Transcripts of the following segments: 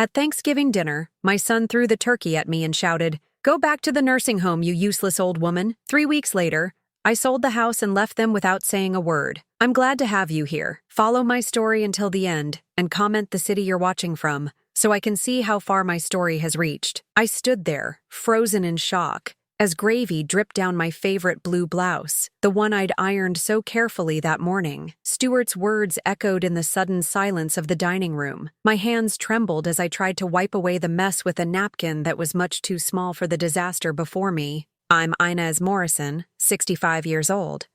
At Thanksgiving dinner, my son threw the turkey at me and shouted, "Go back to the nursing home, you useless old woman." 3 weeks later, I sold the house and left them without saying a word. I'm glad to have you here. Follow my story until the end and comment the city you're watching from so I can see how far my story has reached. I stood there, frozen in shock, as gravy dripped down my favorite blue blouse, the one I'd ironed so carefully that morning. Stuart's words echoed in the sudden silence of the dining room. My hands trembled as I tried to wipe away the mess with a napkin that was much too small for the disaster before me. I'm Inez Morrison, 65 years old,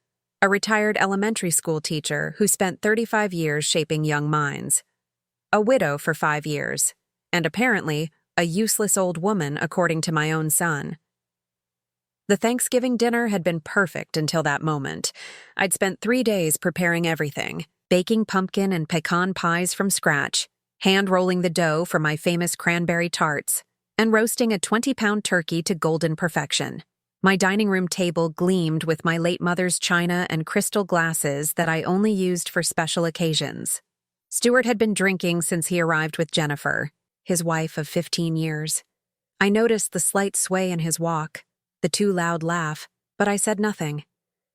a retired elementary school teacher who spent 35 years shaping young minds, a widow for 5 years, and apparently a useless old woman according to my own son. The Thanksgiving dinner had been perfect until that moment. I'd spent 3 days preparing everything, baking pumpkin and pecan pies from scratch, hand-rolling the dough for my famous cranberry tarts, and roasting a 20-pound turkey to golden perfection. My dining room table gleamed with my late mother's china and crystal glasses that I only used for special occasions. Stuart had been drinking since he arrived with Jennifer, his wife of 15 years. I noticed the slight sway in his walk, the too loud laugh, but I said nothing.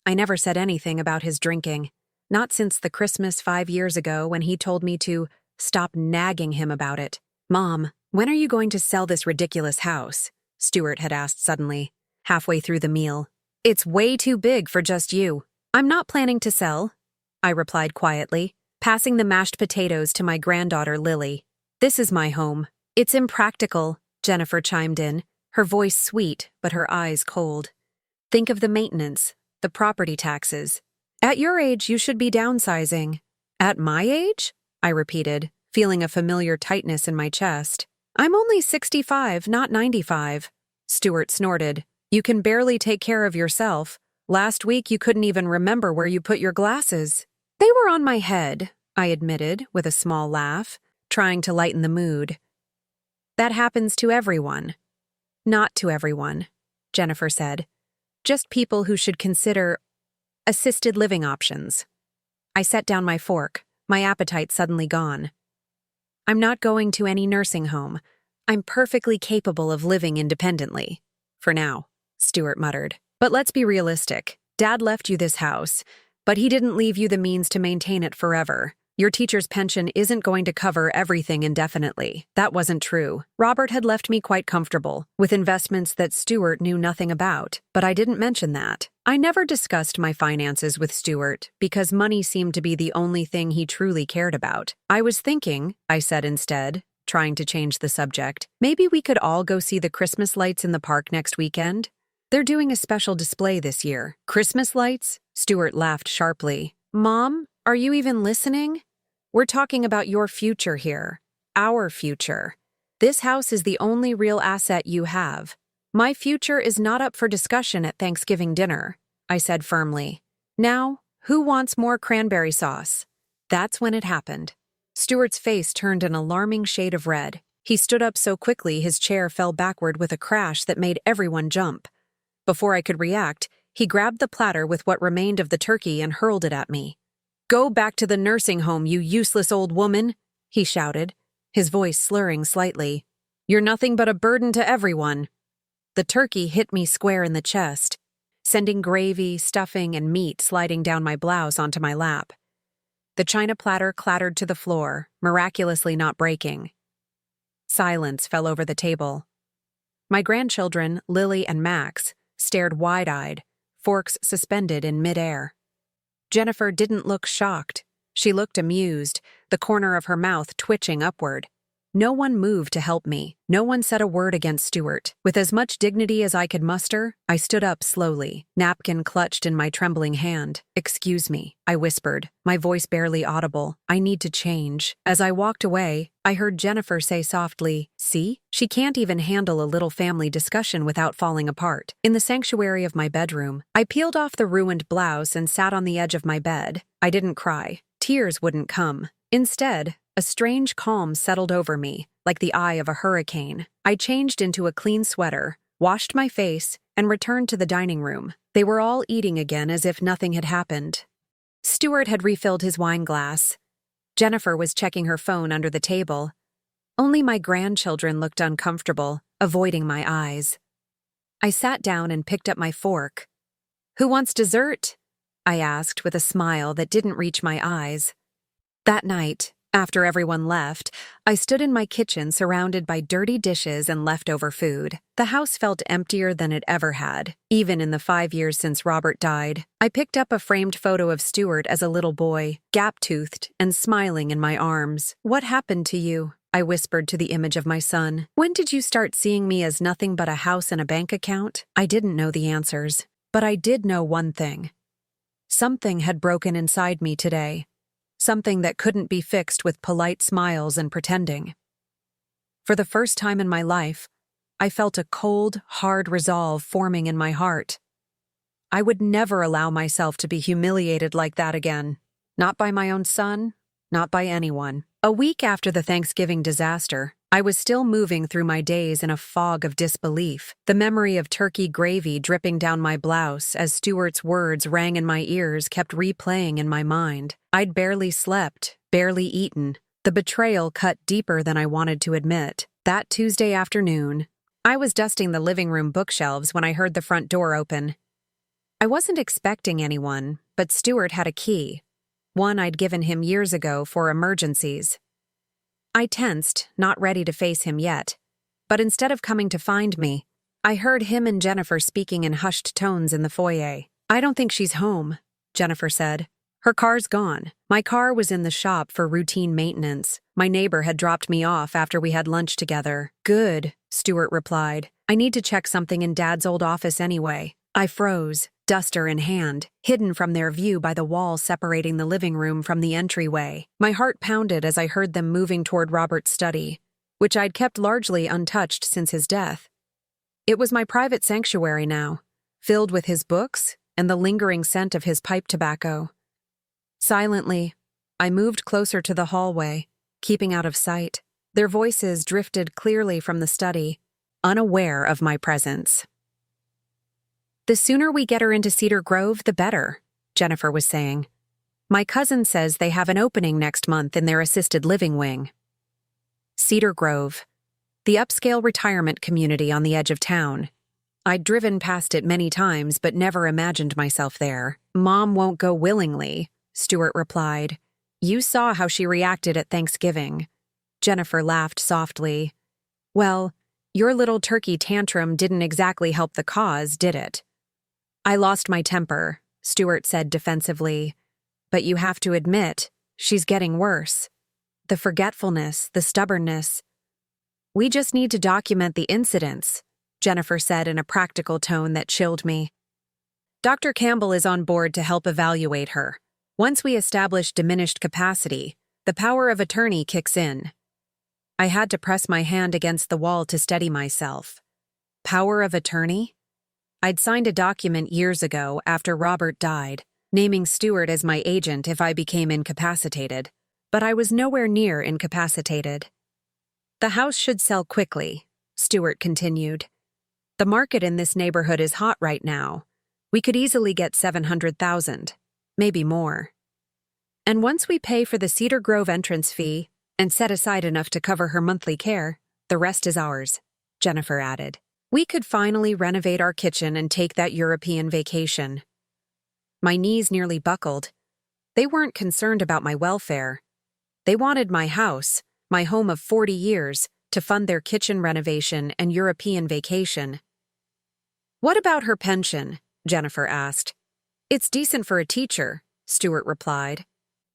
I never said anything about his drinking, not since the Christmas 5 years ago when he told me to stop nagging him about it. "Mom, when are you going to sell this ridiculous house?" Stuart had asked suddenly, halfway through the meal. "It's way too big for just you." "I'm not planning to sell," I replied quietly, passing the mashed potatoes to my granddaughter Lily. "This is my home." "It's impractical," Jennifer chimed in, her voice sweet but her eyes cold. "Think of the maintenance, the property taxes. At your age, you should be downsizing." "At my age?" I repeated, feeling a familiar tightness in my chest. "I'm only 65, not 95. Stuart snorted. "You can barely take care of yourself. Last week you couldn't even remember where you put your glasses." "They were on my head," I admitted with a small laugh, trying to lighten the mood. "That happens to everyone." "Not to everyone," Jennifer said. "Just people who should consider assisted living options." I set down my fork, my appetite suddenly gone. "I'm not going to any nursing home. I'm perfectly capable of living independently. For now," Stuart muttered. "But let's be realistic. Dad left you this house, but he didn't leave you the means to maintain it forever. Your teacher's pension isn't going to cover everything indefinitely." That wasn't true. Robert had left me quite comfortable, with investments that Stuart knew nothing about, but I didn't mention that. I never discussed my finances with Stuart because money seemed to be the only thing he truly cared about. "I was thinking," I said instead, trying to change the subject, "maybe we could all go see the Christmas lights in the park next weekend. They're doing a special display this year." "Christmas lights?" Stuart laughed sharply. "Mom, are you even listening? We're talking about your future here. Our future. This house is the only real asset you have. My future is not up for discussion at Thanksgiving dinner," I said firmly. "Now, who wants more cranberry sauce?" That's when it happened. Stuart's face turned an alarming shade of red. He stood up so quickly his chair fell backward with a crash that made everyone jump. Before I could react, he grabbed the platter with what remained of the turkey and hurled it at me. "Go back to the nursing home, you useless old woman," he shouted, his voice slurring slightly. "You're nothing but a burden to everyone." The turkey hit me square in the chest, sending gravy, stuffing, and meat sliding down my blouse onto my lap. The china platter clattered to the floor, miraculously not breaking. Silence fell over the table. My grandchildren, Lily and Max, stared wide-eyed, forks suspended in midair. Jennifer didn't look shocked. She looked amused, the corner of her mouth twitching upward. No one moved to help me. No one said a word against Stuart. With as much dignity as I could muster, I stood up slowly, napkin clutched in my trembling hand. "Excuse me," I whispered, my voice barely audible. "I need to change." As I walked away, I heard Jennifer say softly, "See? She can't even handle a little family discussion without falling apart." In the sanctuary of my bedroom, I peeled off the ruined blouse and sat on the edge of my bed. I didn't cry. Tears wouldn't come. Instead, a strange calm settled over me, like the eye of a hurricane. I changed into a clean sweater, washed my face, and returned to the dining room. They were all eating again as if nothing had happened. Stuart had refilled his wine glass. Jennifer was checking her phone under the table. Only my grandchildren looked uncomfortable, avoiding my eyes. I sat down and picked up my fork. "Who wants dessert?" I asked with a smile that didn't reach my eyes. That night, after everyone left, I stood in my kitchen surrounded by dirty dishes and leftover food. The house felt emptier than it ever had, even in the 5 years since Robert died. I picked up a framed photo of Stuart as a little boy, gap-toothed and smiling in my arms. "What happened to you?" I whispered to the image of my son. "When did you start seeing me as nothing but a house and a bank account?" I didn't know the answers, but I did know one thing. Something had broken inside me today. Something that couldn't be fixed with polite smiles and pretending. For the first time in my life, I felt a cold, hard resolve forming in my heart. I would never allow myself to be humiliated like that again. Not by my own son, not by anyone. A week after the Thanksgiving disaster, I was still moving through my days in a fog of disbelief, the memory of turkey gravy dripping down my blouse as Stuart's words rang in my ears kept replaying in my mind. I'd barely slept, barely eaten. The betrayal cut deeper than I wanted to admit. That Tuesday afternoon, I was dusting the living room bookshelves when I heard the front door open. I wasn't expecting anyone, but Stuart had a key, one I'd given him years ago for emergencies. I tensed, not ready to face him yet, but instead of coming to find me, I heard him and Jennifer speaking in hushed tones in the foyer. "I don't think she's home," Jennifer said. "Her car's gone. My car was in the shop for routine maintenance. My neighbor had dropped me off after we had lunch together." "Good," Stuart replied. "I need to check something in Dad's old office anyway." I froze, duster in hand, hidden from their view by the wall separating the living room from the entryway. My heart pounded as I heard them moving toward Robert's study, which I'd kept largely untouched since his death. It was my private sanctuary now, filled with his books and the lingering scent of his pipe tobacco. Silently, I moved closer to the hallway, keeping out of sight. Their voices drifted clearly from the study, unaware of my presence. "The sooner we get her into Cedar Grove, the better," Jennifer was saying. "My cousin says they have an opening next month in their assisted living wing." Cedar Grove, the upscale retirement community on the edge of town. I'd driven past it many times but never imagined myself there. "Mom won't go willingly," Stuart replied. "You saw how she reacted at Thanksgiving." Jennifer laughed softly. "Well, your little turkey tantrum didn't exactly help the cause, did it?" "I lost my temper," Stuart said defensively. "But you have to admit, she's getting worse. The forgetfulness, the stubbornness. We just need to document the incidents," Jennifer said in a practical tone that chilled me. "Dr. Campbell is on board to help evaluate her. Once we establish diminished capacity, the power of attorney kicks in." I had to press my hand against the wall to steady myself. Power of attorney? I'd signed a document years ago after Robert died, naming Stuart as my agent if I became incapacitated, but I was nowhere near incapacitated. "The house should sell quickly," Stuart continued. "The market in this neighborhood is hot right now. We could easily get $700,000, maybe more. And once we pay for the Cedar Grove entrance fee and set aside enough to cover her monthly care, the rest is ours," Jennifer added. "We could finally renovate our kitchen and take that European vacation." My knees nearly buckled. They weren't concerned about my welfare. They wanted my house, my home of 40 years, to fund their kitchen renovation and European vacation. "What about her pension?" Jennifer asked. "It's decent for a teacher," Stuart replied.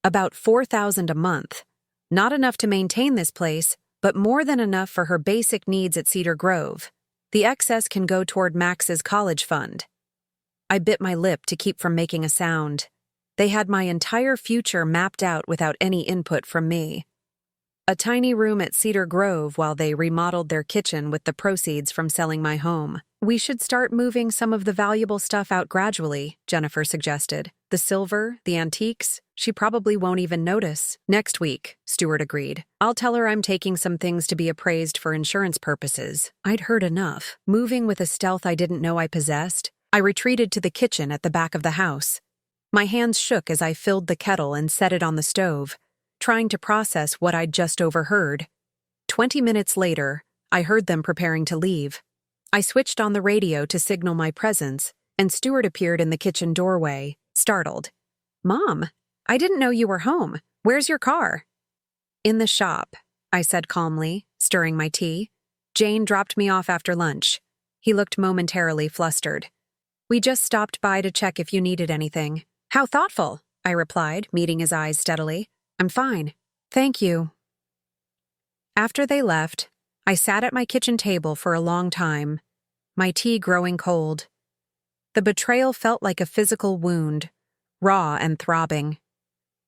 "About $4,000 a month. Not enough to maintain this place, but more than enough for her basic needs at Cedar Grove. The excess can go toward Max's college fund." I bit my lip to keep from making a sound. They had my entire future mapped out without any input from me. A tiny room at Cedar Grove while they remodeled their kitchen with the proceeds from selling my home. "We should start moving some of the valuable stuff out gradually," Jennifer suggested. "The silver, the antiques, she probably won't even notice." "Next week," Stuart agreed. "I'll tell her I'm taking some things to be appraised for insurance purposes." I'd heard enough. Moving with a stealth I didn't know I possessed, I retreated to the kitchen at the back of the house. My hands shook as I filled the kettle and set it on the stove, trying to process what I'd just overheard. 20 minutes later, I heard them preparing to leave. I switched on the radio to signal my presence, and Stuart appeared in the kitchen doorway, startled. "Mom, I didn't know you were home. Where's your car?" "In the shop," I said calmly, stirring my tea. "Jane dropped me off after lunch." He looked momentarily flustered. "We just stopped by to check if you needed anything." "How thoughtful," I replied, meeting his eyes steadily. "I'm fine. Thank you." After they left, I sat at my kitchen table for a long time, my tea growing cold. The betrayal felt like a physical wound, raw and throbbing.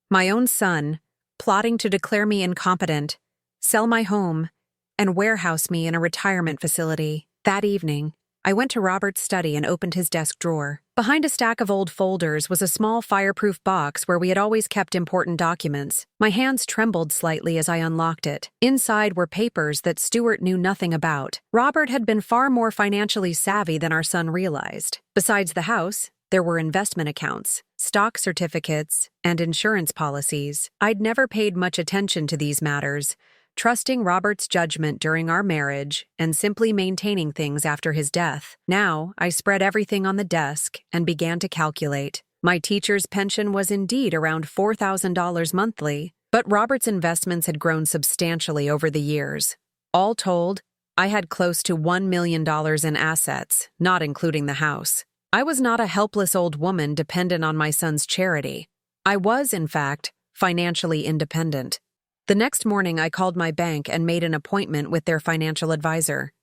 My own son, plotting to declare me incompetent, sell my home, and warehouse me in a retirement facility. That evening, I went to Robert's study and opened his desk drawer. Behind a stack of old folders was a small fireproof box where we had always kept important documents. My hands trembled slightly as I unlocked it. Inside were papers that Stuart knew nothing about. Robert had been far more financially savvy than our son realized. Besides the house, there were investment accounts, stock certificates, and insurance policies. I'd never paid much attention to these matters, trusting Robert's judgment during our marriage and simply maintaining things after his death. Now, I spread everything on the desk and began to calculate. My teacher's pension was indeed around $4,000 monthly, but Robert's investments had grown substantially over the years. All told, I had close to $1 million in assets, not including the house. I was not a helpless old woman dependent on my son's charity. I was, in fact, financially independent. The next morning, I called my bank and made an appointment with their financial advisor.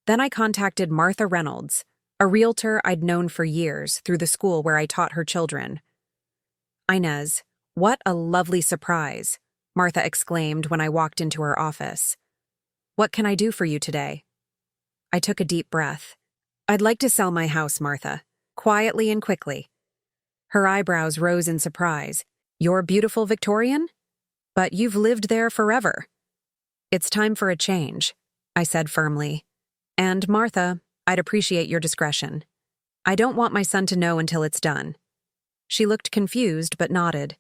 Then I contacted Martha Reynolds, a realtor I'd known for years through the school where I taught her children. "Inez, what a lovely surprise," Martha exclaimed when I walked into her office. "What can I do for you today?" I took a deep breath. "I'd like to sell my house, Martha," quietly and quickly. Her eyebrows rose in surprise. "You're beautiful Victorian? But you've lived there forever." "It's time for a change," I said firmly. "And, Martha, I'd appreciate your discretion. I don't want my son to know until it's done." She looked confused but nodded.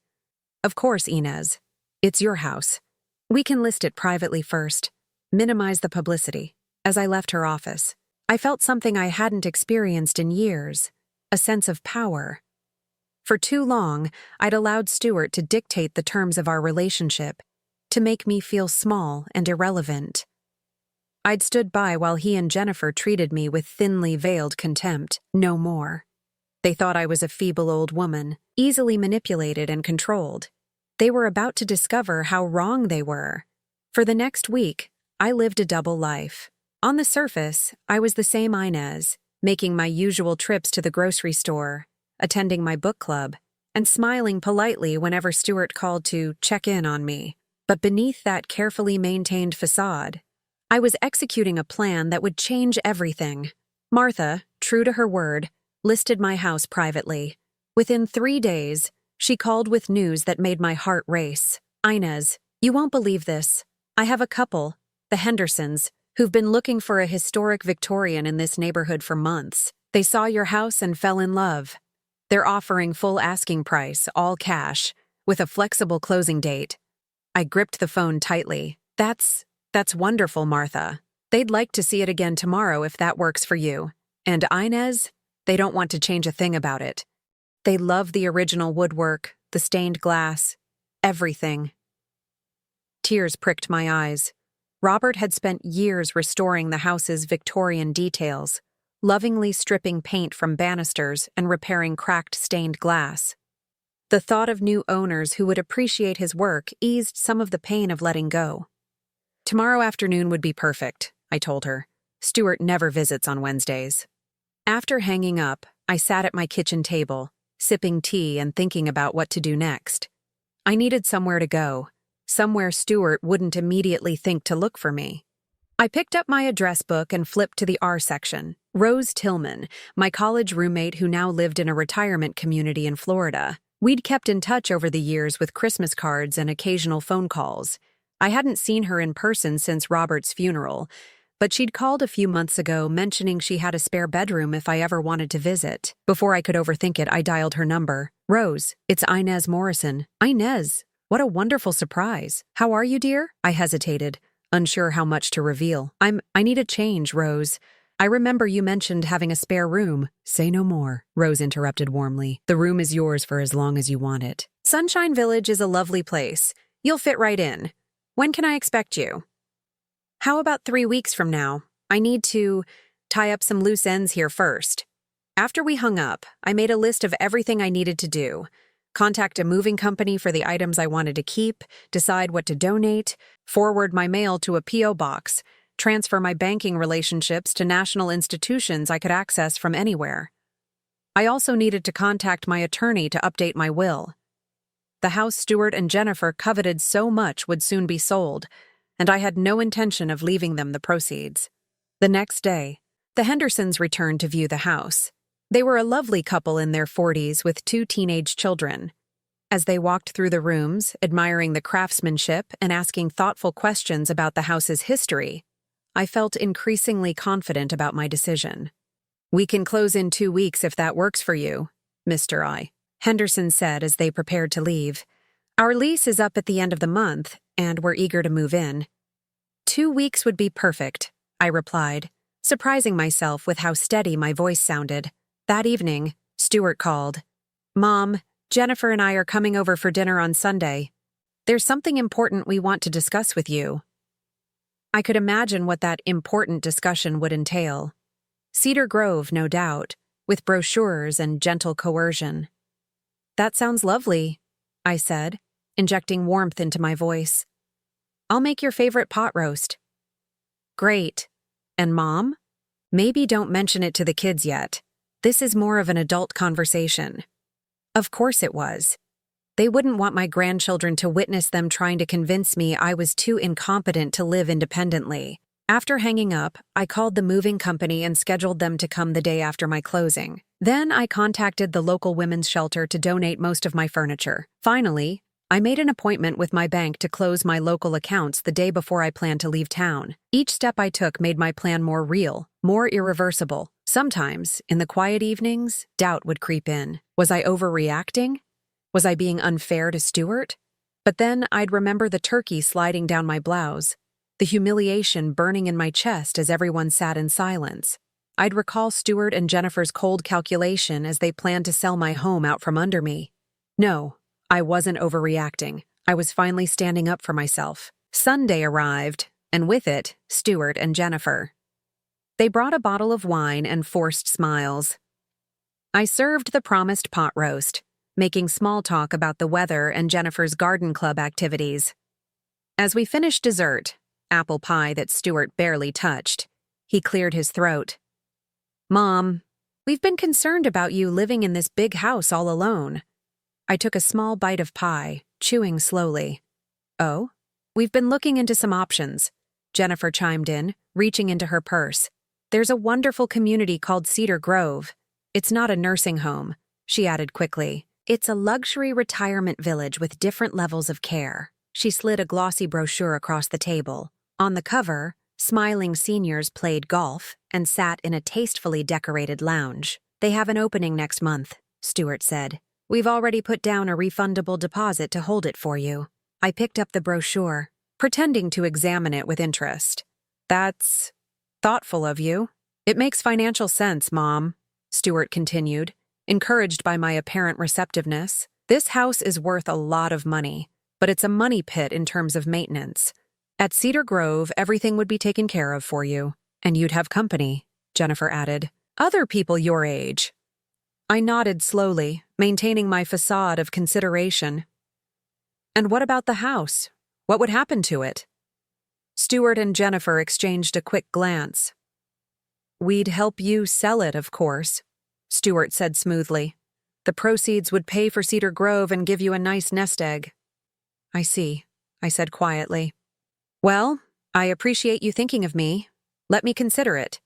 "Of course, Inez. It's your house. We can list it privately first. Minimize the publicity." As I left her office, I felt something I hadn't experienced in years, a sense of power. For too long, I'd allowed Stuart to dictate the terms of our relationship, to make me feel small and irrelevant. I'd stood by while he and Jennifer treated me with thinly veiled contempt, no more. They thought I was a feeble old woman, easily manipulated and controlled. They were about to discover how wrong they were. For the next week, I lived a double life. On the surface, I was the same Inez, making my usual trips to the grocery store, attending my book club, and smiling politely whenever Stuart called to check in on me. But beneath that carefully maintained facade, I was executing a plan that would change everything. Martha, true to her word, listed my house privately. Within 3 days, she called with news that made my heart race. "Inez, you won't believe this. I have a couple, the Hendersons, who've been looking for a historic Victorian in this neighborhood for months. They saw your house and fell in love. They're offering full asking price, all cash, with a flexible closing date." I gripped the phone tightly. That's wonderful, Martha. They'd like to see it again tomorrow if that works for you. And Inez, they don't want to change a thing about it. They love the original woodwork, the stained glass, everything. Tears pricked my eyes. Robert had spent years restoring the house's Victorian details, lovingly stripping paint from banisters and repairing cracked stained glass. The thought of new owners who would appreciate his work eased some of the pain of letting go. "Tomorrow afternoon would be perfect," I told her. "Stuart never visits on Wednesdays." After hanging up, I sat at my kitchen table, sipping tea and thinking about what to do next. I needed somewhere to go, somewhere Stuart wouldn't immediately think to look for me. I picked up my address book and flipped to the R section. Rose Tillman, my college roommate who now lived in a retirement community in Florida. We'd kept in touch over the years with Christmas cards and occasional phone calls. I hadn't seen her in person since Robert's funeral, but she'd called a few months ago mentioning she had a spare bedroom if I ever wanted to visit. Before I could overthink it, I dialed her number. "Rose, it's Inez Morrison." "Inez, what a wonderful surprise. How are you, dear?" I hesitated, unsure how much to reveal. I need a change, Rose. I remember you mentioned having a spare room. Say no more, Rose interrupted warmly. The room is yours for as long as you want it. Sunshine Village is a lovely place. You'll fit right in. When can I expect you? How about 3 weeks from now? I need to tie up some loose ends here first. After we hung up, I made a list of everything I needed to do. Contact a moving company for the items I wanted to keep, decide what to donate, forward my mail to a P.O. box, transfer my banking relationships to national institutions I could access from anywhere. I also needed to contact my attorney to update my will. The house Stuart and Jennifer coveted so much would soon be sold, and I had no intention of leaving them the proceeds. The next day, the Hendersons returned to view the house. They were a lovely couple in their 40s with 2 teenage children. As they walked through the rooms, admiring the craftsmanship and asking thoughtful questions about the house's history, I felt increasingly confident about my decision. We can close in 2 weeks if that works for you, Mr. I. Henderson said as they prepared to leave. Our lease is up at the end of the month, and we're eager to move in. 2 weeks would be perfect, I replied, surprising myself with how steady my voice sounded. That evening, Stuart called. Mom, Jennifer and I are coming over for dinner on Sunday. There's something important we want to discuss with you. I could imagine what that important discussion would entail. Cedar Grove, no doubt, with brochures and gentle coercion. That sounds lovely, I said, injecting warmth into my voice. I'll make your favorite pot roast. Great. And Mom? Maybe don't mention it to the kids yet. This is more of an adult conversation. Of course it was. They wouldn't want my grandchildren to witness them trying to convince me I was too incompetent to live independently. After hanging up, I called the moving company and scheduled them to come the day after my closing. Then I contacted the local women's shelter to donate most of my furniture. Finally, I made an appointment with my bank to close my local accounts the day before I planned to leave town. Each step I took made my plan more real, more irreversible. Sometimes, in the quiet evenings, doubt would creep in. Was I overreacting? Was I being unfair to Stuart? But then I'd remember the turkey sliding down my blouse, the humiliation burning in my chest as everyone sat in silence. I'd recall Stuart and Jennifer's cold calculation as they planned to sell my home out from under me. No, I wasn't overreacting. I was finally standing up for myself. Sunday arrived, and with it, Stuart and Jennifer. They brought a bottle of wine and forced smiles. I served the promised pot roast, making small talk about the weather and Jennifer's garden club activities. As we finished dessert, apple pie that Stuart barely touched, he cleared his throat. Mom, we've been concerned about you living in this big house all alone. I took a small bite of pie, chewing slowly. Oh? We've been looking into some options, Jennifer chimed in, reaching into her purse. There's a wonderful community called Cedar Grove. It's not a nursing home, she added quickly. It's a luxury retirement village with different levels of care. She slid a glossy brochure across the table. On the cover, smiling seniors played golf and sat in a tastefully decorated lounge. They have an opening next month, Stuart said. We've already put down a refundable deposit to hold it for you. I picked up the brochure, pretending to examine it with interest. That's thoughtful of you. It makes financial sense, Mom, Stuart continued, encouraged by my apparent receptiveness. This house is worth a lot of money, but it's a money pit in terms of maintenance. At Cedar Grove, everything would be taken care of for you, and you'd have company, Jennifer added. Other people your age. I nodded slowly, maintaining my facade of consideration. And what about the house? What would happen to it? Stuart and Jennifer exchanged a quick glance. We'd help you sell it, of course, Stuart said smoothly. The proceeds would pay for Cedar Grove and give you a nice nest egg. I see, I said quietly. Well, I appreciate you thinking of me. Let me consider it.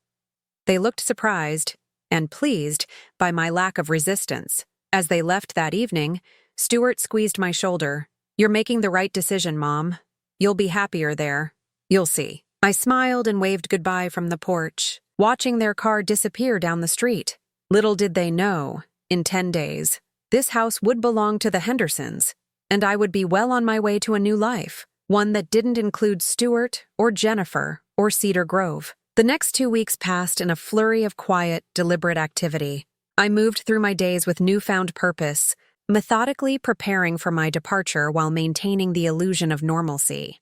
They looked surprised and pleased by my lack of resistance. As they left that evening, Stuart squeezed my shoulder. You're making the right decision, Mom. You'll be happier there. You'll see. I smiled and waved goodbye from the porch, watching their car disappear down the street. Little did they know, in 10 days, this house would belong to the Hendersons, and I would be well on my way to a new life. one that didn't include Stuart or Jennifer or Cedar Grove. The next 2 weeks passed in a flurry of quiet, deliberate activity. I moved through my days with newfound purpose, methodically preparing for my departure while maintaining the illusion of normalcy.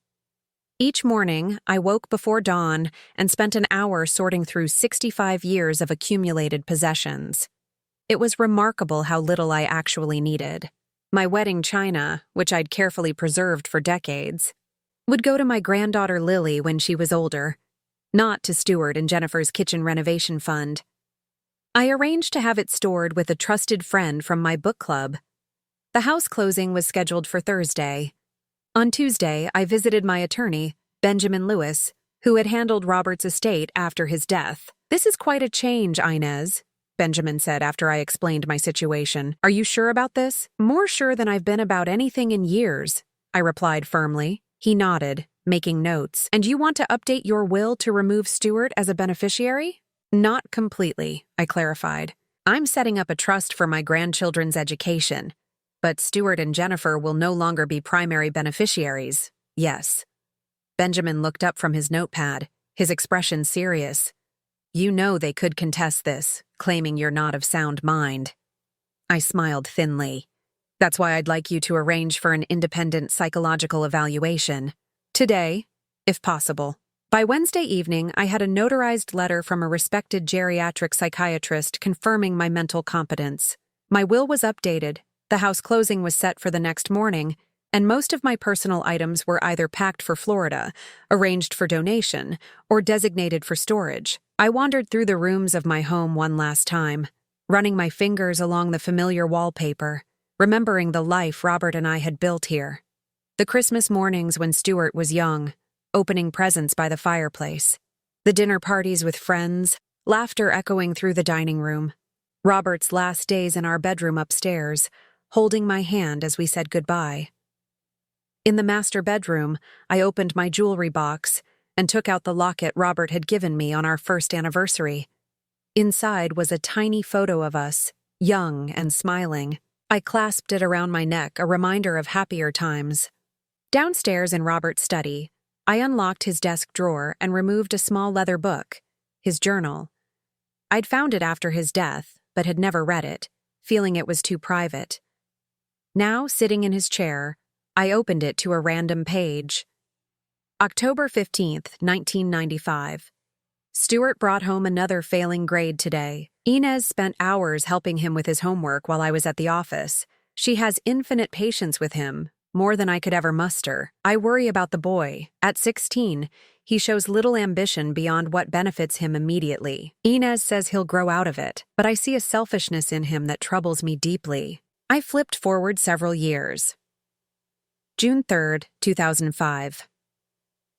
Each morning, I woke before dawn and spent an hour sorting through 65 years of accumulated possessions. It was remarkable how little I actually needed. My wedding china, which I'd carefully preserved for decades, would go to my granddaughter Lily when she was older, not to Stuart and Jennifer's kitchen renovation fund. I arranged to have it stored with a trusted friend from my book club. The house closing was scheduled for Thursday. On Tuesday, I visited my attorney, Benjamin Lewis, who had handled Robert's estate after his death. "This is quite a change, Inez," Benjamin said after I explained my situation. "Are you sure about this?" "More sure than I've been about anything in years," I replied firmly. He nodded, making notes. "And you want to update your will to remove Stuart as a beneficiary?" "Not completely," I clarified. "I'm setting up a trust for my grandchildren's education. But Stuart and Jennifer will no longer be primary beneficiaries. Yes." Benjamin looked up from his notepad, his expression serious. "You know they could contest this, claiming you're not of sound mind." I smiled thinly. "That's why I'd like you to arrange for an independent psychological evaluation. Today, if possible." By Wednesday evening, I had a notarized letter from a respected geriatric psychiatrist confirming my mental competence. My will was updated. The house closing was set for the next morning, and most of my personal items were either packed for Florida, arranged for donation, or designated for storage. I wandered through the rooms of my home one last time, running my fingers along the familiar wallpaper, remembering the life Robert and I had built here. The Christmas mornings when Stuart was young, opening presents by the fireplace. The dinner parties with friends, laughter echoing through the dining room. Robert's last days in our bedroom upstairs, holding my hand as we said goodbye. In the master bedroom, I opened my jewelry box and took out the locket Robert had given me on our first anniversary. Inside was a tiny photo of us, young and smiling. I clasped it around my neck, a reminder of happier times. Downstairs in Robert's study, I unlocked his desk drawer and removed a small leather book, his journal. I'd found it after his death, but had never read it, feeling it was too private. Now, sitting in his chair, I opened it to a random page. October 15th, 1995. Stuart brought home another failing grade today. Inez spent hours helping him with his homework while I was at the office. She has infinite patience with him, more than I could ever muster. I worry about the boy. At 16, he shows little ambition beyond what benefits him immediately. Inez says he'll grow out of it, but I see a selfishness in him that troubles me deeply. I flipped forward several years. June 3rd, 2005.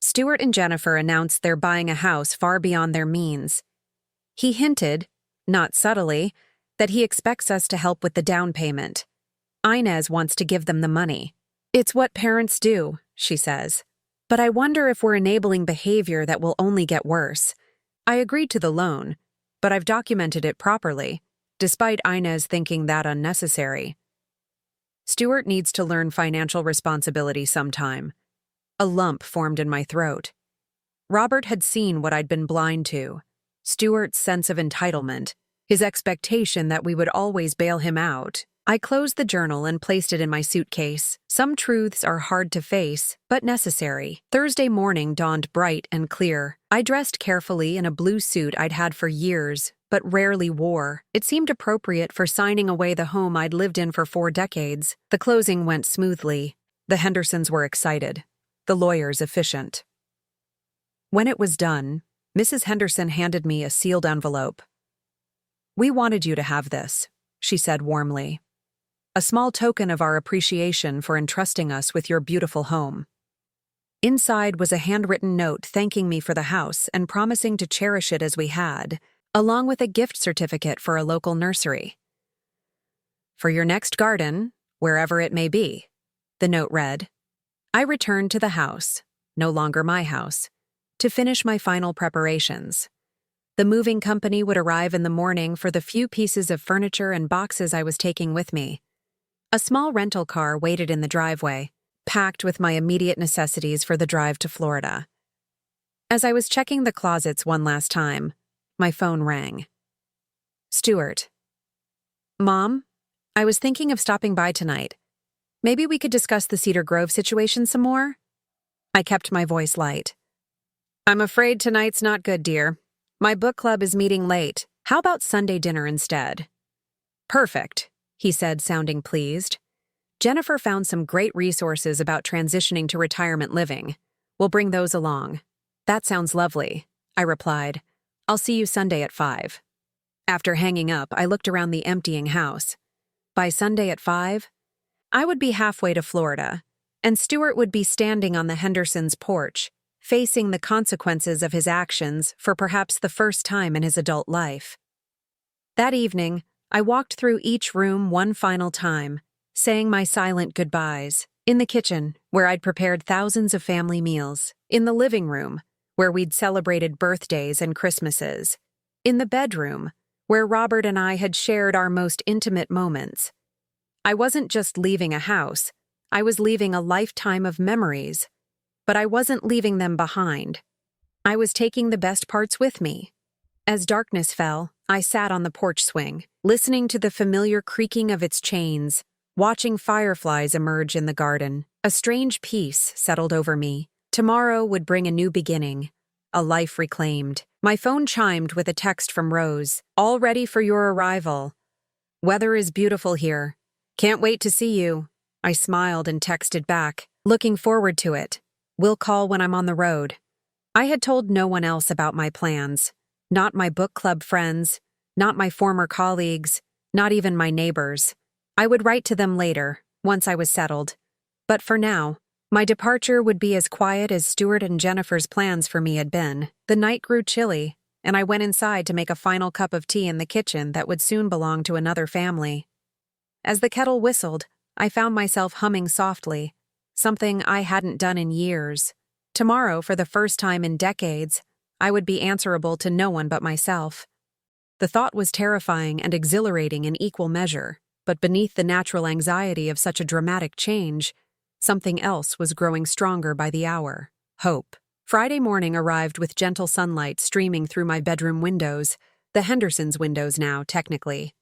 Stuart and Jennifer announced they're buying a house far beyond their means. He hinted, not subtly, that he expects us to help with the down payment. Inez wants to give them the money. "It's what parents do," she says. "But I wonder if we're enabling behavior that will only get worse." I agreed to the loan, but I've documented it properly, despite Inez thinking that unnecessary. Stuart needs to learn financial responsibility sometime. A lump formed in my throat. Robert had seen what I'd been blind to. Stuart's sense of entitlement, his expectation that we would always bail him out. I closed the journal and placed it in my suitcase. Some truths are hard to face, but necessary. Thursday morning dawned bright and clear. I dressed carefully in a blue suit I'd had for years, but rarely wore. It seemed appropriate for signing away the home I'd lived in for 4 decades. The closing went smoothly. The Hendersons were excited. The lawyers efficient. When it was done, Mrs. Henderson handed me a sealed envelope. "We wanted you to have this," she said warmly. "A small token of our appreciation for entrusting us with your beautiful home." Inside was a handwritten note thanking me for the house and promising to cherish it as we had, along with a gift certificate for a local nursery. "For your next garden, wherever it may be," the note read. I returned to the house, no longer my house, to finish my final preparations. The moving company would arrive in the morning for the few pieces of furniture and boxes I was taking with me. A small rental car waited in the driveway. packed with my immediate necessities for the drive to Florida. As I was checking the closets one last time, my phone rang. Stuart. Mom, I was thinking of stopping by tonight. Maybe we could discuss the Cedar Grove situation some more? I kept my voice light. I'm afraid tonight's not good, dear. My book club is meeting late. How about Sunday dinner instead? Perfect, he said, sounding pleased. Jennifer found some great resources about transitioning to retirement living. We'll bring those along. That sounds lovely, I replied. I'll see you Sunday at 5. After hanging up, I looked around the emptying house. By Sunday at 5, I would be halfway to Florida, and Stuart would be standing on the Hendersons' porch, facing the consequences of his actions for perhaps the first time in his adult life. That evening, I walked through each room one final time, saying my silent goodbyes. In the kitchen, where I'd prepared thousands of family meals. In the living room, where we'd celebrated birthdays and Christmases. In the bedroom, where Robert and I had shared our most intimate moments. I wasn't just leaving a house, I was leaving a lifetime of memories. But I wasn't leaving them behind. I was taking the best parts with me. As darkness fell, I sat on the porch swing, listening to the familiar creaking of its chains, watching fireflies emerge in the garden. A strange peace settled over me. Tomorrow would bring a new beginning, a life reclaimed. My phone chimed with a text from Rose. All ready for your arrival. Weather is beautiful here. Can't wait to see you. I smiled and texted back, looking forward to it. We'll call when I'm on the road. I had told no one else about my plans. Not my book club friends, not my former colleagues, not even my neighbors. I would write to them later, once I was settled. But for now, my departure would be as quiet as Stuart and Jennifer's plans for me had been. The night grew chilly, and I went inside to make a final cup of tea in the kitchen that would soon belong to another family. As the kettle whistled, I found myself humming softly, something I hadn't done in years. Tomorrow, for the first time in decades, I would be answerable to no one but myself. The thought was terrifying and exhilarating in equal measure, but beneath the natural anxiety of such a dramatic change, something else was growing stronger by the hour. Hope. Friday morning arrived with gentle sunlight streaming through my bedroom windows, the Hendersons' windows now, technically.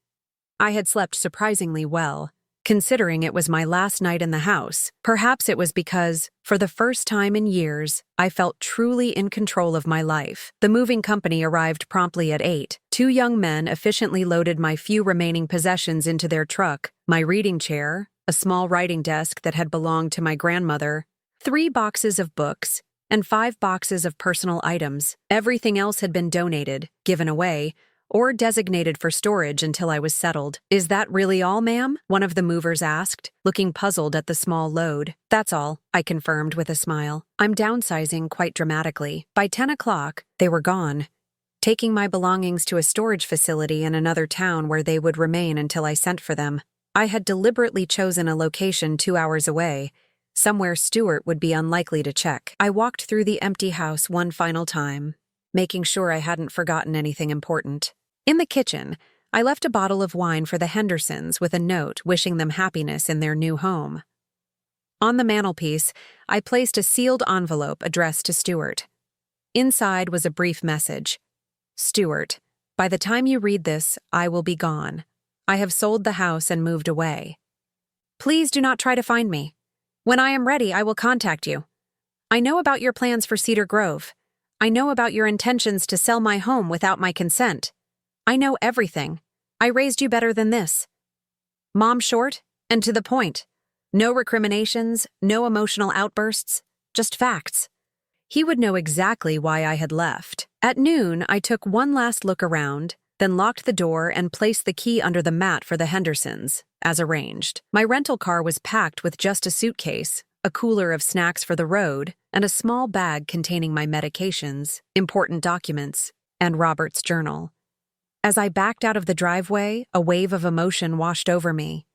I had slept surprisingly well, considering it was my last night in the house. Perhaps it was because, for the first time in years, I felt truly in control of my life. The moving company arrived promptly at 8. 2 young men efficiently loaded my few remaining possessions into their truck, my reading chair, a small writing desk that had belonged to my grandmother, 3 boxes of books, and 5 boxes of personal items. Everything else had been donated, given away, or designated for storage until I was settled. Is that really all, ma'am? One of the movers asked, looking puzzled at the small load. That's all, I confirmed with a smile. I'm downsizing quite dramatically. By 10 o'clock, they were gone, taking my belongings to a storage facility in another town where they would remain until I sent for them. I had deliberately chosen a location 2 hours away, somewhere Stuart would be unlikely to check. I walked through the empty house one final time, making sure I hadn't forgotten anything important. In the kitchen, I left a bottle of wine for the Hendersons with a note wishing them happiness in their new home. On the mantelpiece, I placed a sealed envelope addressed to Stuart. Inside was a brief message. Stuart, by the time you read this, I will be gone. I have sold the house and moved away. Please do not try to find me. When I am ready, I will contact you. I know about your plans for Cedar Grove. I know about your intentions to sell my home without my consent. I know everything. I raised you better than this. Mom short and to the point. No recriminations, no emotional outbursts, just facts. He would know exactly why I had left. At noon, I took one last look around, then locked the door and placed the key under the mat for the Hendersons, as arranged. My rental car was packed with just a suitcase, a cooler of snacks for the road, and a small bag containing my medications, important documents, and Robert's journal. As I backed out of the driveway, a wave of emotion washed over me.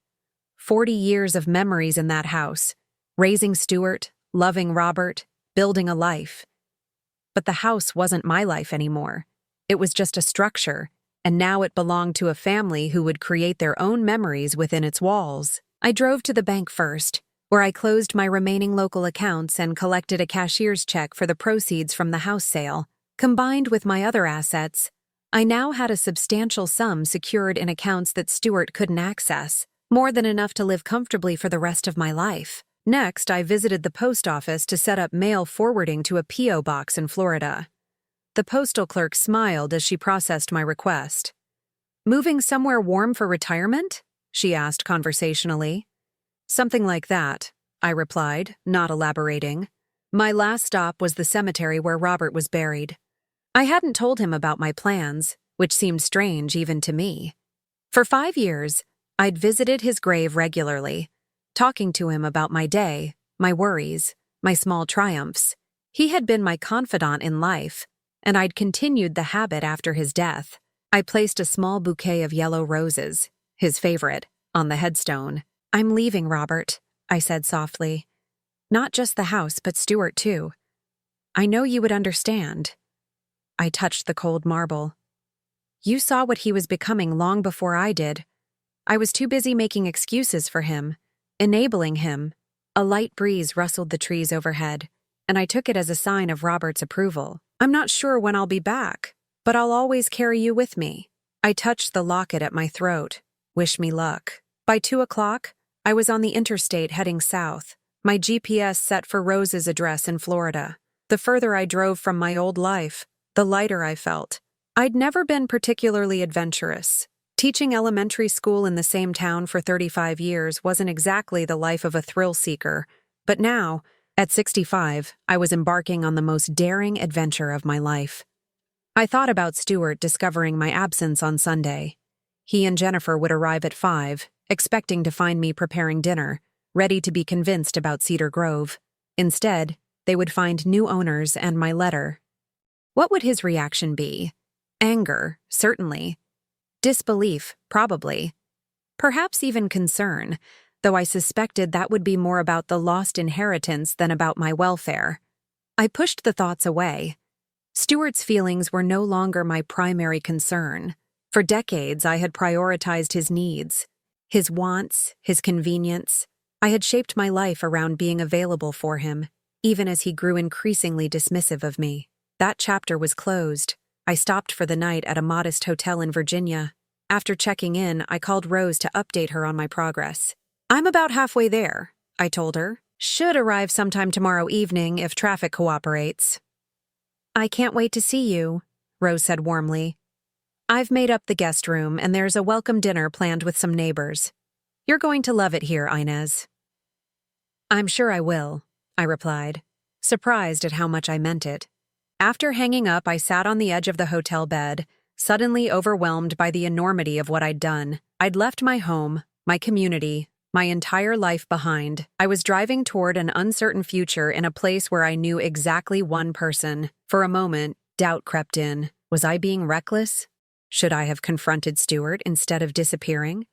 40 years of memories in that house, raising Stuart, loving Robert, building a life. But the house wasn't my life anymore. It was just a structure, and now it belonged to a family who would create their own memories within its walls. I drove to the bank first, where I closed my remaining local accounts and collected a cashier's check for the proceeds from the house sale. Combined with my other assets, I now had a substantial sum secured in accounts that Stuart couldn't access, more than enough to live comfortably for the rest of my life. Next, I visited the post office to set up mail forwarding to a P.O. box in Florida. The postal clerk smiled as she processed my request. "Moving somewhere warm for retirement?" she asked conversationally. "Something like that," I replied, not elaborating. My last stop was the cemetery where Robert was buried. I hadn't told him about my plans, which seemed strange even to me. For 5 years, I'd visited his grave regularly, talking to him about my day, my worries, my small triumphs. He had been my confidant in life, and I'd continued the habit after his death. I placed a small bouquet of yellow roses, his favorite, on the headstone. "I'm leaving, Robert," I said softly. "Not just the house, but Stuart too. I know you would understand." I touched the cold marble. "You saw what he was becoming long before I did. I was too busy making excuses for him, enabling him." A light breeze rustled the trees overhead, and I took it as a sign of Robert's approval. "I'm not sure when I'll be back, but I'll always carry you with me." I touched the locket at my throat. "Wish me luck." By 2 o'clock, I was on the interstate heading south, my GPS set for Rose's address in Florida. The further I drove from my old life, the lighter I felt. I'd never been particularly adventurous. Teaching elementary school in the same town for 35 years wasn't exactly the life of a thrill seeker, but now, at 65, I was embarking on the most daring adventure of my life. I thought about Stuart discovering my absence on Sunday. He and Jennifer would arrive at 5, expecting to find me preparing dinner, ready to be convinced about Cedar Grove. Instead, they would find new owners and my letter. What would his reaction be? Anger, certainly. Disbelief, probably. Perhaps even concern, though I suspected that would be more about the lost inheritance than about my welfare. I pushed the thoughts away. Stuart's feelings were no longer my primary concern. For decades, I had prioritized his needs, his wants, his convenience. I had shaped my life around being available for him, even as he grew increasingly dismissive of me. That chapter was closed. I stopped for the night at a modest hotel in Virginia. After checking in, I called Rose to update her on my progress. "I'm about halfway there," I told her. "Should arrive sometime tomorrow evening if traffic cooperates." "I can't wait to see you," Rose said warmly. "I've made up the guest room, and there's a welcome dinner planned with some neighbors. You're going to love it here, Inez." "I'm sure I will," I replied, surprised at how much I meant it. After hanging up, I sat on the edge of the hotel bed, suddenly overwhelmed by the enormity of what I'd done. I'd left my home, my community, my entire life behind. I was driving toward an uncertain future in a place where I knew exactly one person. For a moment, doubt crept in. Was I being reckless? Should I have confronted Stuart instead of disappearing?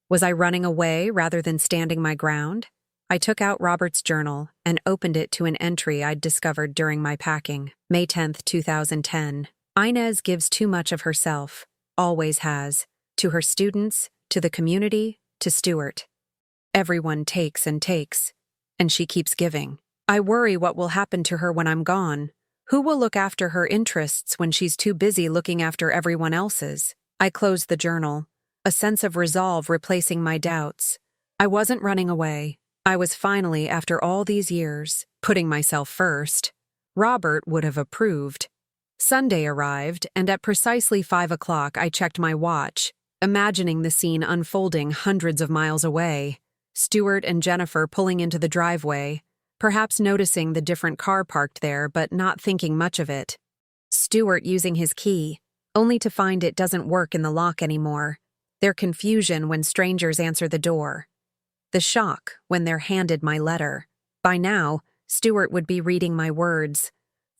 Was I running away rather than standing my ground? I took out Robert's journal and opened it to an entry I'd discovered during my packing. May 10th, 2010. Inez gives too much of herself, always has, to her students, to the community, to Stuart. Everyone takes, and she keeps giving. I worry what will happen to her when I'm gone. Who will look after her interests when she's too busy looking after everyone else's? I closed the journal, a sense of resolve replacing my doubts. I wasn't running away. I was finally, after all these years, putting myself first. Robert would have approved. Sunday arrived, and at precisely 5 o'clock I checked my watch, imagining the scene unfolding hundreds of miles away. Stuart and Jennifer pulling into the driveway, perhaps noticing the different car parked there but not thinking much of it. Stuart using his key, only to find it doesn't work in the lock anymore. Their confusion when strangers answer the door. The shock when they're handed my letter. By now, Stuart would be reading my words,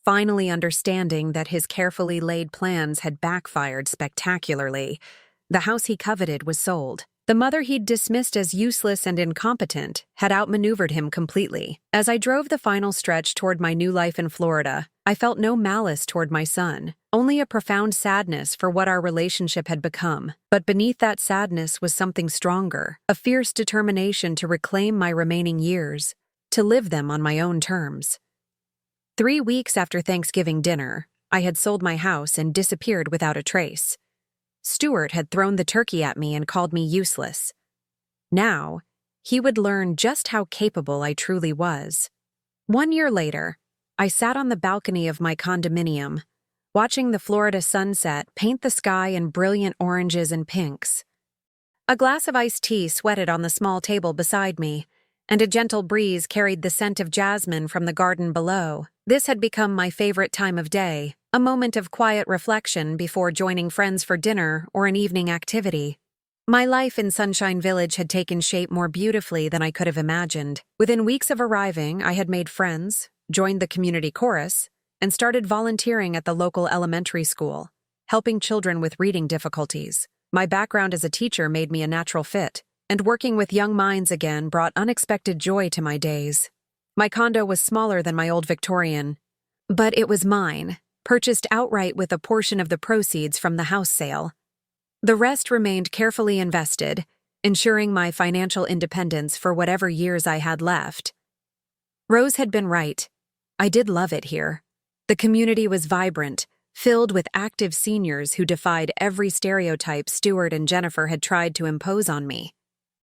finally understanding that his carefully laid plans had backfired spectacularly. The house he coveted was sold. The mother he'd dismissed as useless and incompetent had outmaneuvered him completely. As I drove the final stretch toward my new life in Florida, I felt no malice toward my son, only a profound sadness for what our relationship had become. But beneath that sadness was something stronger, a fierce determination to reclaim my remaining years, to live them on my own terms. 3 weeks after Thanksgiving dinner, I had sold my house and disappeared without a trace. Stuart had thrown the turkey at me and called me useless. Now, he would learn just how capable I truly was. 1 year later, I sat on the balcony of my condominium, watching the Florida sunset paint the sky in brilliant oranges and pinks. A glass of iced tea sweated on the small table beside me, and a gentle breeze carried the scent of jasmine from the garden below. This had become my favorite time of day, a moment of quiet reflection before joining friends for dinner or an evening activity. My life in Sunshine Village had taken shape more beautifully than I could have imagined. Within weeks of arriving, I had made friends, joined the community chorus, and started volunteering at the local elementary school, helping children with reading difficulties. My background as a teacher made me a natural fit, and working with young minds again brought unexpected joy to my days. My condo was smaller than my old Victorian, but it was mine, purchased outright with a portion of the proceeds from the house sale. The rest remained carefully invested, ensuring my financial independence for whatever years I had left. Rose had been right. I did love it here. The community was vibrant, filled with active seniors who defied every stereotype Stuart and Jennifer had tried to impose on me.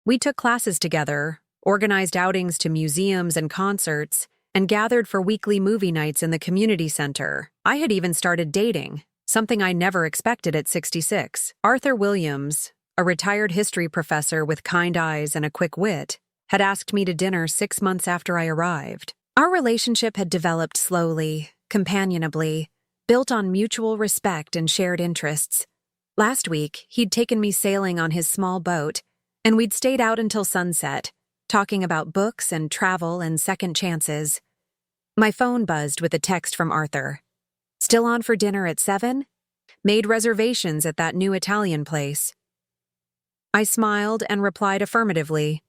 We took classes together, organized outings to museums and concerts, and gathered for weekly movie nights in the community center. I had even started dating, something I never expected at 66. Arthur Williams, a retired history professor with kind eyes and a quick wit, had asked me to dinner 6 months after I arrived. Our relationship had developed slowly, companionably, built on mutual respect and shared interests. Last week, he'd taken me sailing on his small boat, and we'd stayed out until sunset, talking about books and travel and second chances. My phone buzzed with a text from Arthur. "Still on for dinner at 7? Made reservations at that new Italian place." I smiled and replied affirmatively,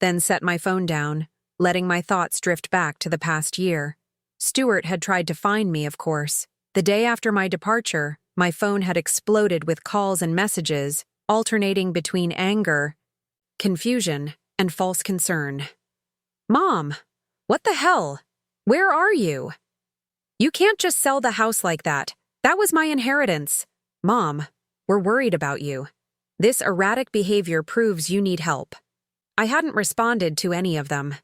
then set my phone down, letting my thoughts drift back to the past year. Stuart had tried to find me, of course. The day after my departure, my phone had exploded with calls and messages, alternating between anger, confusion, and false concern. "Mom, what the hell? Where are you? You can't just sell the house like that. That was my inheritance. Mom, we're worried about you. This erratic behavior proves you need help." I hadn't responded to any of them.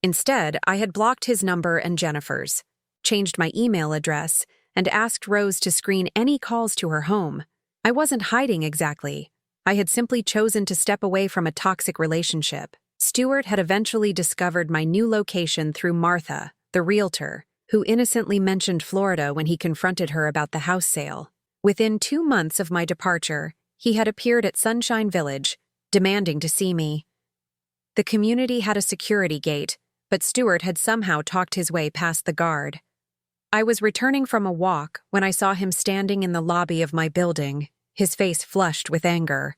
Instead, I had blocked his number and Jennifer's, changed my email address, and asked Rose to screen any calls to her home. I wasn't hiding exactly. I had simply chosen to step away from a toxic relationship. Stuart had eventually discovered my new location through Martha, the realtor, who innocently mentioned Florida when he confronted her about the house sale. Within 2 months of my departure, he had appeared at Sunshine Village, demanding to see me. The community had a security gate, but Stuart had somehow talked his way past the guard. I was returning from a walk when I saw him standing in the lobby of my building, his face flushed with anger.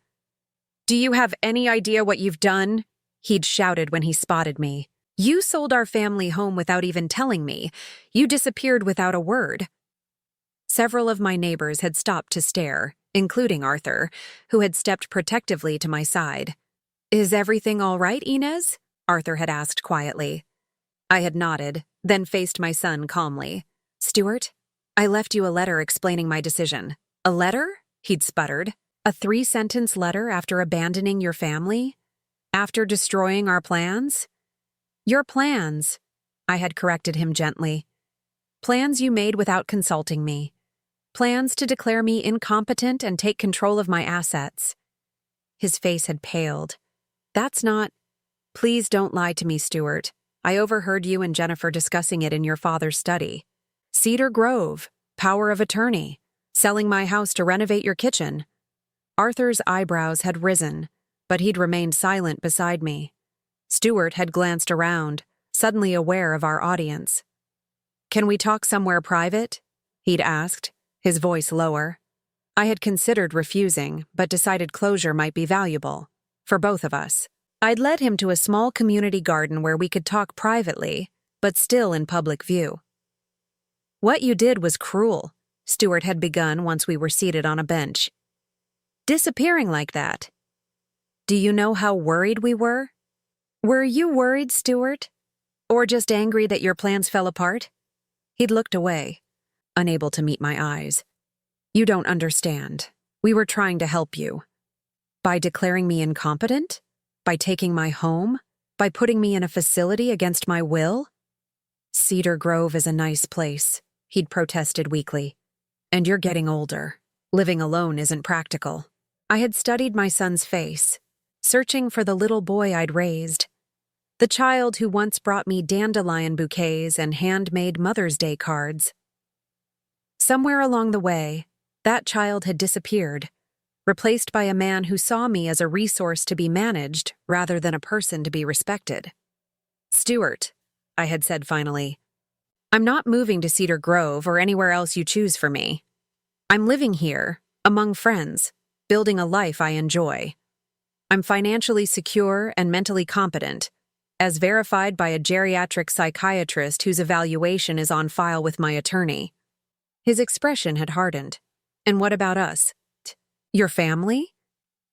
"Do you have any idea what you've done?" he'd shouted when he spotted me. "You sold our family home without even telling me. You disappeared without a word." Several of my neighbors had stopped to stare, including Arthur, who had stepped protectively to my side. "Is everything all right, Inez?" Arthur had asked quietly. I had nodded, then faced my son calmly. "Stuart, I left you a letter explaining my decision." "A letter?" he'd sputtered. "A 3-sentence letter after abandoning your family? After destroying our plans?" "Your plans," I had corrected him gently. "Plans you made without consulting me. Plans to declare me incompetent and take control of my assets." His face had paled. "That's not—" "Please don't lie to me, Stuart. I overheard you and Jennifer discussing it in your father's study. Cedar Grove, power of attorney, selling my house to renovate your kitchen." Arthur's eyebrows had risen, but he'd remained silent beside me. Stuart had glanced around, suddenly aware of our audience. "Can we talk somewhere private?" he'd asked, his voice lower. I had considered refusing, but decided closure might be valuable, for both of us. I'd led him to a small community garden where we could talk privately, but still in public view. What you did was cruel, Stuart had begun once we were seated on a bench. Disappearing like that. Do you know how worried we were? Were you worried, Stuart? Or just angry that your plans fell apart? He'd looked away, unable to meet my eyes. You don't understand. We were trying to help you. By declaring me incompetent? By taking my home? By putting me in a facility against my will? Cedar Grove is a nice place, he'd protested weakly. And you're getting older. Living alone isn't practical. I had studied my son's face, searching for the little boy I'd raised. The child who once brought me dandelion bouquets and handmade Mother's Day cards. Somewhere along the way, that child had disappeared, replaced by a man who saw me as a resource to be managed rather than a person to be respected. Stuart, I had said finally, I'm not moving to Cedar Grove or anywhere else you choose for me. I'm living here, among friends, building a life I enjoy. I'm financially secure and mentally competent, as verified by a geriatric psychiatrist whose evaluation is on file with my attorney. His expression had hardened. And what about us? Your family?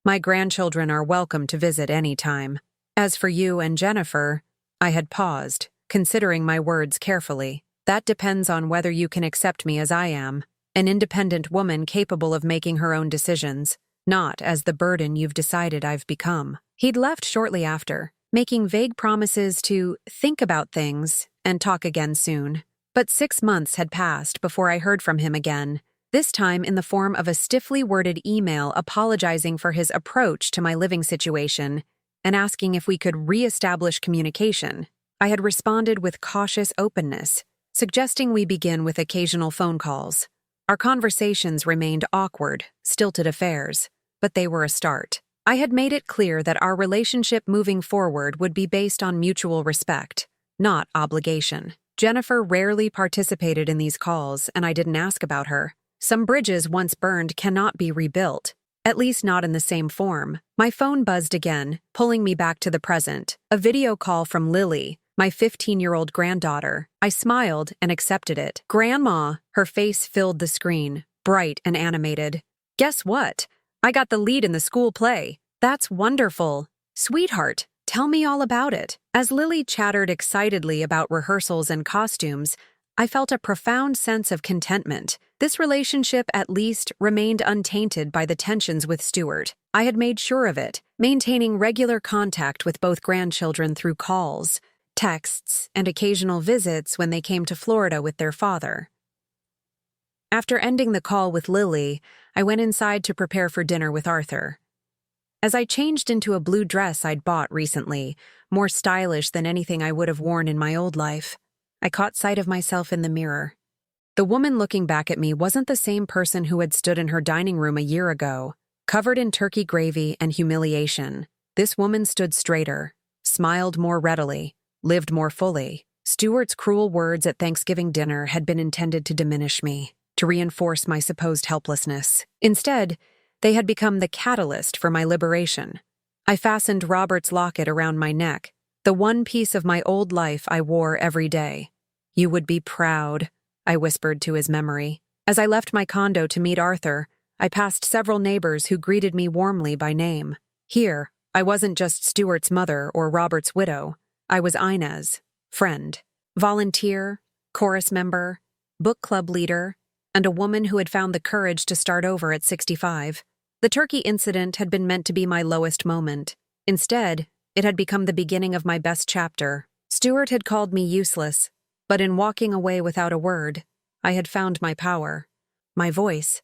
My grandchildren are welcome to visit any time. As for you and Jennifer, I had paused, considering my words carefully. That depends on whether you can accept me as I am, an independent woman capable of making her own decisions, not as the burden you've decided I've become. He'd left shortly after, making vague promises to think about things and talk again soon. But 6 months had passed before I heard from him again, this time in the form of a stiffly worded email apologizing for his approach to my living situation and asking if we could re-establish communication. I had responded with cautious openness, suggesting we begin with occasional phone calls. Our conversations remained awkward, stilted affairs, but they were a start. I had made it clear that our relationship moving forward would be based on mutual respect, not obligation. Jennifer rarely participated in these calls, and I didn't ask about her. Some bridges once burned cannot be rebuilt, at least not in the same form. My phone buzzed again, pulling me back to the present. A video call from Lily, my 15-year-old granddaughter. I smiled and accepted it. Grandma, her face filled the screen, bright and animated. Guess what? I got the lead in the school play. That's wonderful. Sweetheart, tell me all about it. As Lily chattered excitedly about rehearsals and costumes, I felt a profound sense of contentment. This relationship, at least, remained untainted by the tensions with Stuart. I had made sure of it, maintaining regular contact with both grandchildren through calls, texts, and occasional visits when they came to Florida with their father. After ending the call with Lily, I went inside to prepare for dinner with Arthur. As I changed into a blue dress I'd bought recently, more stylish than anything I would have worn in my old life, I caught sight of myself in the mirror. The woman looking back at me wasn't the same person who had stood in her dining room a year ago, covered in turkey gravy and humiliation. This woman stood straighter, smiled more readily, lived more fully. Stuart's cruel words at Thanksgiving dinner had been intended to diminish me, to reinforce my supposed helplessness. Instead, they had become the catalyst for my liberation. I fastened Robert's locket around my neck, the one piece of my old life I wore every day. You would be proud, I whispered to his memory. As I left my condo to meet Arthur, I passed several neighbors who greeted me warmly by name. Here, I wasn't just Stuart's mother or Robert's widow. I was Inez, friend, volunteer, chorus member, book club leader, and a woman who had found the courage to start over at 65. The turkey incident had been meant to be my lowest moment. Instead, it had become the beginning of my best chapter. Stuart had called me useless, but in walking away without a word, I had found my power, my voice,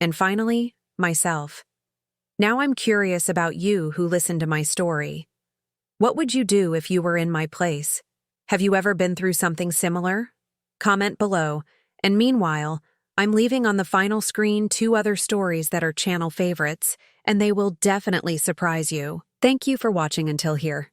and finally, myself. Now I'm curious about you who listened to my story. What would you do if you were in my place? Have you ever been through something similar? Comment below, and meanwhile, I'm leaving on the final screen 2 other stories that are channel favorites, and they will definitely surprise you. Thank you for watching until here.